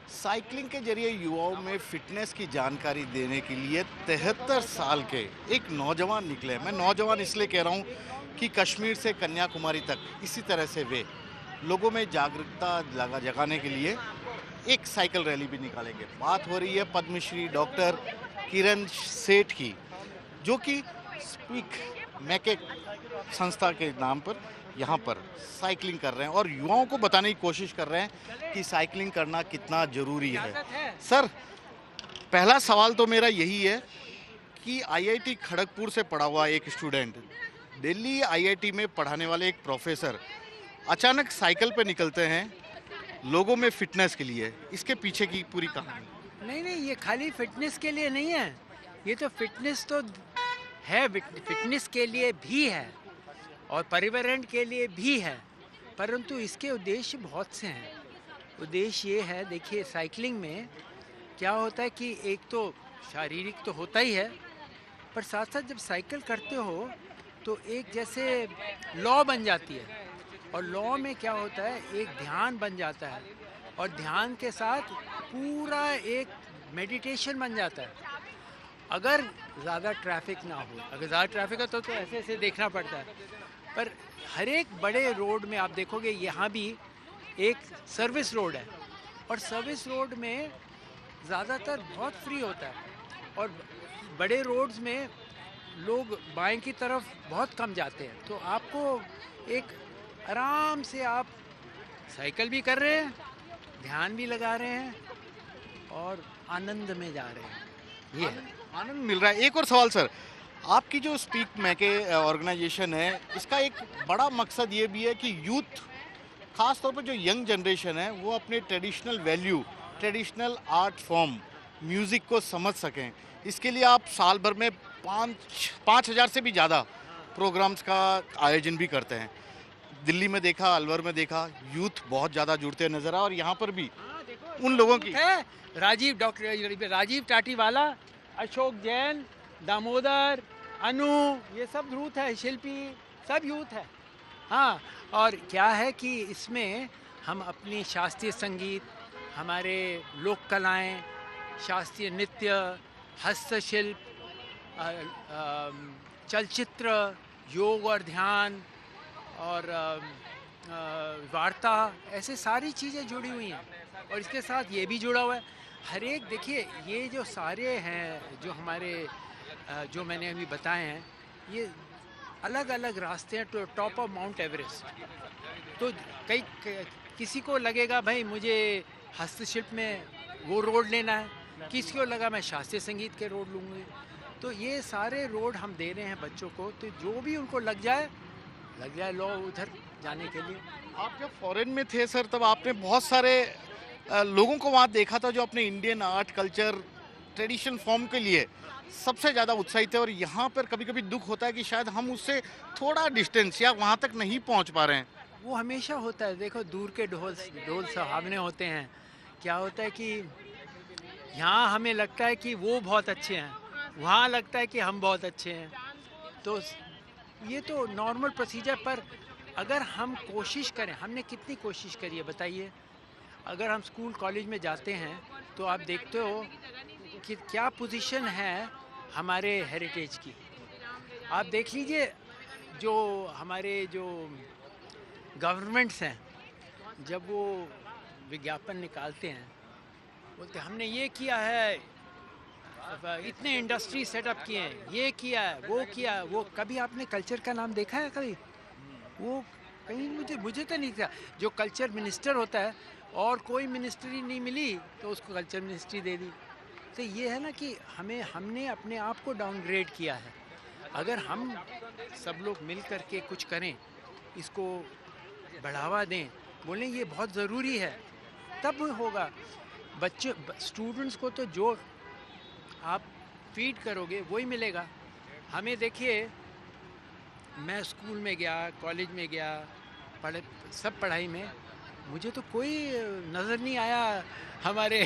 Cycling के जरिए युवाओं में फिटनेस की जानकारी देने के लिए 73 साल के एक नौजवान निकले। मैं नौजवान इसलिए कह रहा हूँ कि कश्मीर से कन्याकुमारी तक इसी तरह से वे लोगों में जागरूकता जगाने के लिए एक साइकिल रैली भी निकालेंगे। बात हो रही है पद्मश्री डॉक्टर किरण सेठ की, जो कि स्पीक मैके संस्था के नाम पर यहाँ पर साइकिलिंग कर रहे हैं और युवाओं को बताने की कोशिश कर रहे हैं कि साइकिलिंग करना कितना जरूरी है। सर, पहला सवाल तो मेरा यही है कि आईआईटी खड़गपुर से पढ़ा हुआ एक स्टूडेंट, दिल्ली आईआईटी में पढ़ाने वाले एक प्रोफेसर अचानक साइकिल पे निकलते हैं लोगों में फिटनेस के लिए, इसके पीछे की पूरी कहानी। नहीं नहीं, ये खाली फिटनेस के लिए नहीं है। ये तो फिटनेस तो है, फिटनेस के लिए भी है और पर्यावरण के लिए भी है, परंतु इसके उद्देश्य बहुत से हैं। उद्देश्य ये है, देखिए साइकिलिंग में क्या होता है कि एक तो शारीरिक तो होता ही है, पर साथ साथ जब साइकिल करते हो तो एक जैसे लॉ बन जाती है, और लॉ में क्या होता है, एक ध्यान बन जाता है, और ध्यान के साथ पूरा एक मेडिटेशन बन जाता है। अगर ज़्यादा ट्रैफिक ना हो, अगर ज़्यादा ट्रैफिक हो तो ऐसे ऐसे देखना पड़ता है, पर हर एक बड़े रोड में आप देखोगे यहाँ भी एक सर्विस रोड है, और सर्विस रोड में ज़्यादातर बहुत फ्री होता है, और बड़े रोड्स में लोग बाएं की तरफ बहुत कम जाते हैं। तो आपको एक आराम से आप साइकिल भी कर रहे हैं, ध्यान भी लगा रहे हैं और आनंद में जा रहे हैं। ये आनंद मिल रहा है। एक और सवाल सर, आपकी जो स्पीक मैके ऑर्गेनाइजेशन है, इसका एक बड़ा मकसद ये भी है कि यूथ, खास तौर पर जो यंग जनरेशन है, वो अपने traditional value, traditional art form, music को समझ सकें। इसके लिए आप साल भर में 5,000 से भी ज़्यादा प्रोग्राम्स का आयोजन भी करते हैं। दिल्ली में देखा, अलवर में देखा, यूथ बहुत ज़्यादा जुड़ते नजर आए, और यहाँ पर भी उन लोगों की है डॉक्टर राजीव टाटीवाला, अशोक जैन, दामोदर, अनु, ये सब यूथ है, शिल्पी, सब यूथ है। हाँ, और क्या है कि इसमें हम अपनी शास्त्रीय संगीत, हमारे लोक कलाएं, शास्त्रीय नृत्य, हस्तशिल्प, चलचित्र, योग और ध्यान और वार्ता, ऐसे सारी चीज़ें जुड़ी हुई हैं, और इसके साथ ये भी जुड़ा हुआ है। हर एक देखिए, ये जो सारे हैं जो हमारे जो मैंने अभी बताए हैं, ये अलग अलग रास्ते हैं to top of Mount Everest. तो किसी को लगेगा भाई मुझे हस्तशिल्प में वो रोड लेना है, किसी को लगा मैं शास्त्रीय संगीत के रोड लूँगी। तो ये सारे रोड हम दे रहे हैं बच्चों को, तो जो भी उनको लग जाए लो उधर जाने के लिए। आप जब फॉरेन में थे सर, तब आपने बहुत सारे लोगों को वहाँ देखा था जो अपने Indian art, culture, tradition form के लिए सबसे ज़्यादा उत्साहित है, और यहाँ पर कभी कभी दुख होता है कि शायद हम उससे थोड़ा डिस्टेंस या वहाँ तक नहीं पहुँच पा रहे हैं। वो हमेशा होता है, देखो दूर के ढोल सुहावने होते हैं। क्या होता है कि यहाँ हमें लगता है कि वो बहुत अच्छे हैं, वहाँ लगता है कि हम बहुत अच्छे हैं। तो ये तो नॉर्मल प्रोसीजर, पर अगर हम कोशिश करें, हमने कितनी कोशिश करी है बताइए। अगर हम स्कूल कॉलेज में जाते हैं तो आप देखते हो कि क्या पोजीशन है हमारे हेरिटेज की। आप देख लीजिए, जो हमारे जो गवर्नमेंट्स हैं, जब वो विज्ञापन निकालते हैं, बोलते हमने ये किया है, इतने इंडस्ट्री सेटअप किए हैं, ये किया है, वो किया है। वो कभी आपने कल्चर का नाम देखा है कभी? वो कहीं मुझे तो नहीं था। जो कल्चर मिनिस्टर होता है, और कोई मिनिस्ट्री नहीं मिली तो उसको कल्चर मिनिस्ट्री दे दी। तो ये है ना कि हमने अपने आप को डाउनग्रेड किया है। अगर हम सब लोग मिल कर के कुछ करें, इसको बढ़ावा दें, बोलें ये बहुत ज़रूरी है, तब होगा। बच्चे, स्टूडेंट्स को तो जो आप फीड करोगे वही मिलेगा। हमें देखिए, मैं स्कूल में गया, कॉलेज में गया, सब पढ़ाई में मुझे तो कोई नज़र नहीं आया हमारे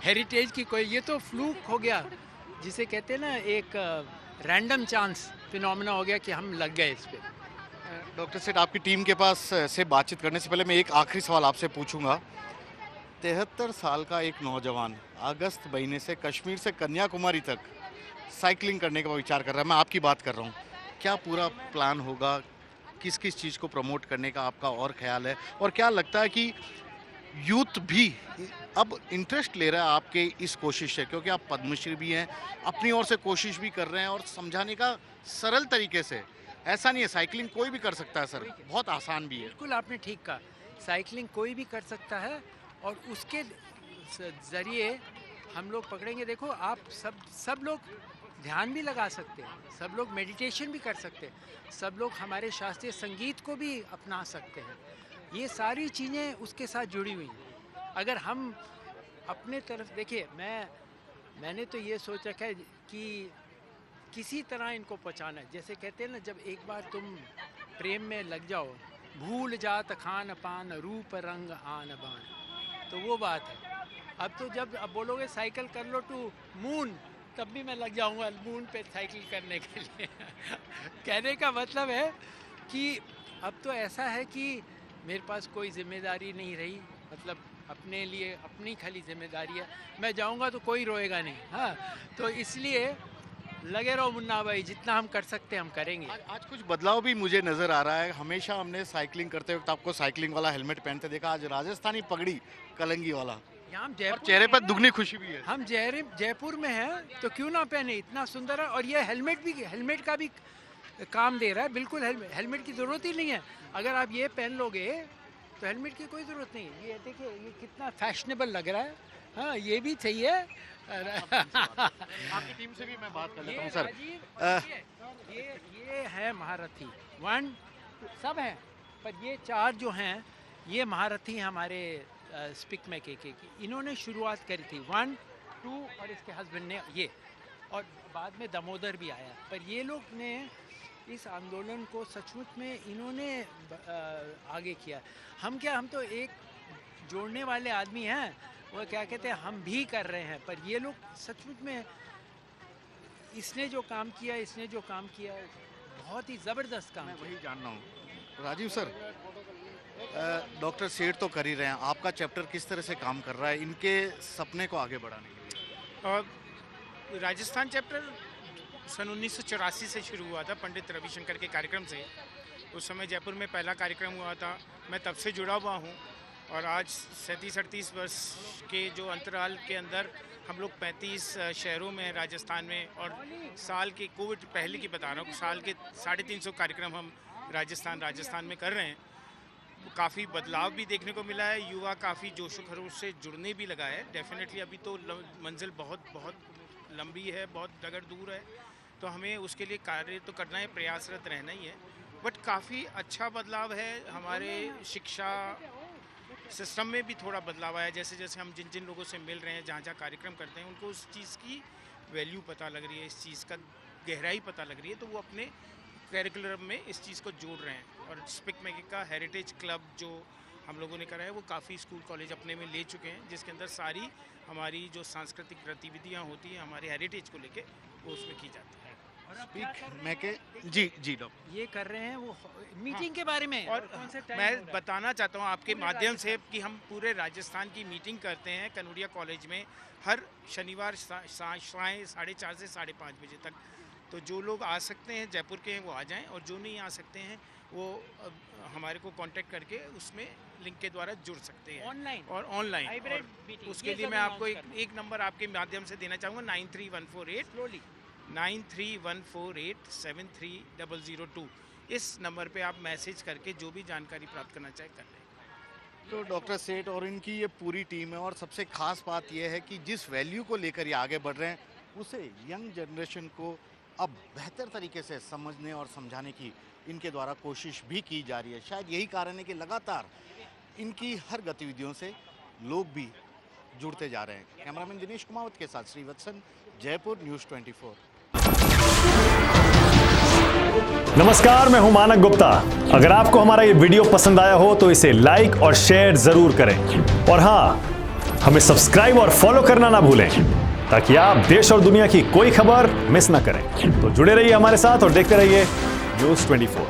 हेरिटेज की कोई। ये तो फ्लूक हो गया, जिसे कहते हैं ना, एक रैंडम चांस फिनोमेना हो गया कि हम लग गए इस पे। डॉक्टर सेठ, आपकी टीम के पास से बातचीत करने से पहले मैं एक आखिरी सवाल आपसे पूछूंगा। 73 साल का एक नौजवान अगस्त महीने से कश्मीर से कन्याकुमारी तक साइकिलिंग करने का विचार कर रहा है। मैं आपकी बात कर रहा हूँ, क्या पूरा प्लान होगा, किस किस चीज़ को प्रमोट करने का आपका और ख्याल है, और क्या लगता है कि यूथ भी अब इंटरेस्ट ले रहा है आपके इस कोशिश से, क्योंकि आप पद्मश्री भी हैं, अपनी ओर से कोशिश भी कर रहे हैं और समझाने का सरल तरीके से। ऐसा नहीं है साइकिलिंग कोई भी कर सकता है सर, बहुत आसान भी है। बिल्कुल आपने ठीक कहा, साइकिलिंग कोई भी कर सकता है और उसके ज़रिए हम लोग पकड़ेंगे। देखो आप सब लोग ध्यान भी लगा सकते हैं, सब लोग मेडिटेशन भी कर सकते हैं, सब लोग हमारे शास्त्रीय संगीत को भी अपना सकते हैं। ये सारी चीज़ें उसके साथ जुड़ी हुई हैं। अगर हम अपने तरफ देखिए, मैंने तो ये सोच रखा है कि किसी तरह इनको पहुँचाना है। जैसे कहते हैं ना, जब एक बार तुम प्रेम में लग जाओ, भूल जात खान पान रूप रंग आन बान, तो वो बात है। अब बोलोगे साइकिल कर लो टू मून, तब भी मैं लग जाऊंगा मून पे साइकिल करने के लिए। कहने का मतलब है कि अब तो ऐसा है कि मेरे पास कोई जिम्मेदारी नहीं रही, मतलब अपने लिए अपनी खाली जिम्मेदारी है। मैं जाऊंगा तो कोई रोएगा नहीं। हाँ, तो इसलिए लगे रहो मुन्ना भाई, जितना हम कर सकते हैं हम करेंगे। आज कुछ बदलाव भी मुझे नजर आ रहा है। हमेशा हमने साइकिलिंग करते वक्त आपको साइकिलिंग वाला हेलमेट पहनते देखा, आज राजस्थानी पगड़ी कलंगी वाला, यहाँ हम और जयपुर चेहरे पर में दुगनी खुशी भी है। हम जयपुर में हैं तो क्यों ना पहने, इतना सुंदर है। और ये हेलमेट का भी काम दे रहा है। बिल्कुल हेलमेट की ज़रूरत ही नहीं है। अगर आप ये पहन लोगे तो हेलमेट की कोई ज़रूरत नहीं है। ये देखिए, ये कितना फैशनेबल लग रहा है। हाँ, ये भी चाहिए। आपकी टीम से भी मैं बात कर लेता हूँ सर। ये है महारथी, सब हैं, पर ये 4 जो हैं ये महारथी हमारे स्पिक में के इन्होंने शुरुआत करी थी। 1, 2 और इसके हस्बैंड ने ये, और बाद में दामोदर भी आया। पर ये लोग ने इस आंदोलन को सचमुच में इन्होंने आगे किया। हम तो एक जोड़ने वाले आदमी हैं, वो क्या कहते हैं, हम भी कर रहे हैं। पर ये लोग सचमुच में इसने जो काम किया बहुत ही ज़बरदस्त काम। मैं वही जानना हूँ राजीव सर, डॉक्टर सेठ तो कर ही रहे हैं, आपका चैप्टर किस तरह से काम कर रहा है इनके सपने को आगे बढ़ाने के लिए? राजस्थान चैप्टर सन 1984 से शुरू हुआ था, पंडित रविशंकर के कार्यक्रम से। उस समय जयपुर में पहला कार्यक्रम हुआ था, मैं तब से जुड़ा हुआ हूँ। और आज 37-38 वर्ष के जो अंतराल के अंदर हम लोग 35 शहरों में राजस्थान में, और साल के कोविड पहले की बता रहा हूँ, साल के 350 कार्यक्रम हम राजस्थान में कर रहे हैं। काफ़ी बदलाव भी देखने को मिला है, युवा काफ़ी जोशो खरोश से जुड़ने भी लगा है। डेफिनेटली अभी तो मंजिल बहुत लंबी है, बहुत डगर दूर है, तो हमें उसके लिए कार्य तो करना है, प्रयासरत रहना ही है। बट काफ़ी अच्छा बदलाव है। हमारे शिक्षा सिस्टम में भी थोड़ा बदलाव आया। जैसे हम जिन लोगों से मिल रहे हैं, जहाँ कार्यक्रम करते हैं, उनको उस चीज़ की वैल्यू पता लग रही है, इस चीज़ का गहराई पता लग रही है, तो वो अपने करिकुलम में इस चीज़ को जोड़ रहे हैं। और स्पिक मैगी का हेरिटेज क्लब जो हम लोगों ने करा है, वो काफ़ी स्कूल कॉलेज अपने में ले चुके हैं, जिसके अंदर सारी हमारी जो सांस्कृतिक गतिविधियाँ होती हैं हमारे हेरिटेज को लेके, वो उसमें की जाती है। जी डॉक्टर, ये कर रहे हैं वो मीटिंग के बारे में। और मैं बताना चाहता हूँ आपके माध्यम से कि हम पूरे राजस्थान की मीटिंग करते हैं कनोडिया कॉलेज में हर शनिवार साढ़े 4:30 से 5:30 बजे तक। तो जो लोग आ सकते हैं जयपुर के हैं वो आ जाएं, और जो नहीं आ सकते हैं वो हमारे को कांटेक्ट करके उसमें लिंक के द्वारा जुड़ सकते हैं ऑनलाइन। और ऑनलाइन उसके लिए मैं आपको एक नंबर आपके माध्यम से देना चाहूँगा, 9314873002। इस नंबर पे आप मैसेज करके जो भी जानकारी प्राप्त करना चाहे कर लें। तो डॉक्टर सेठ और इनकी ये पूरी टीम है, और सबसे खास बात यह है कि जिस वैल्यू को लेकर ये आगे बढ़ रहे हैं, उसे यंग जनरेशन को अब बेहतर तरीके से समझने और समझाने की इनके द्वारा कोशिश भी की जा रही है। शायद यही कारण है कि लगातार इनकी हर गतिविधियों से लोग भी जुड़ते जा रहे हैं। कैमरामैन दिनेश कुमावत के साथ श्रीवत्सन, जयपुर, न्यूज़ 24। नमस्कार, मैं हूं मानक गुप्ता। अगर आपको हमारा ये वीडियो पसंद आया हो तो इसे लाइक और शेयर जरूर करें, और हाँ, हमें सब्सक्राइब और फॉलो करना ना भूलें, ताकि आप देश और दुनिया की कोई खबर मिस ना करें। तो जुड़े रहिए हमारे साथ और देखते रहिए न्यूज़ 24।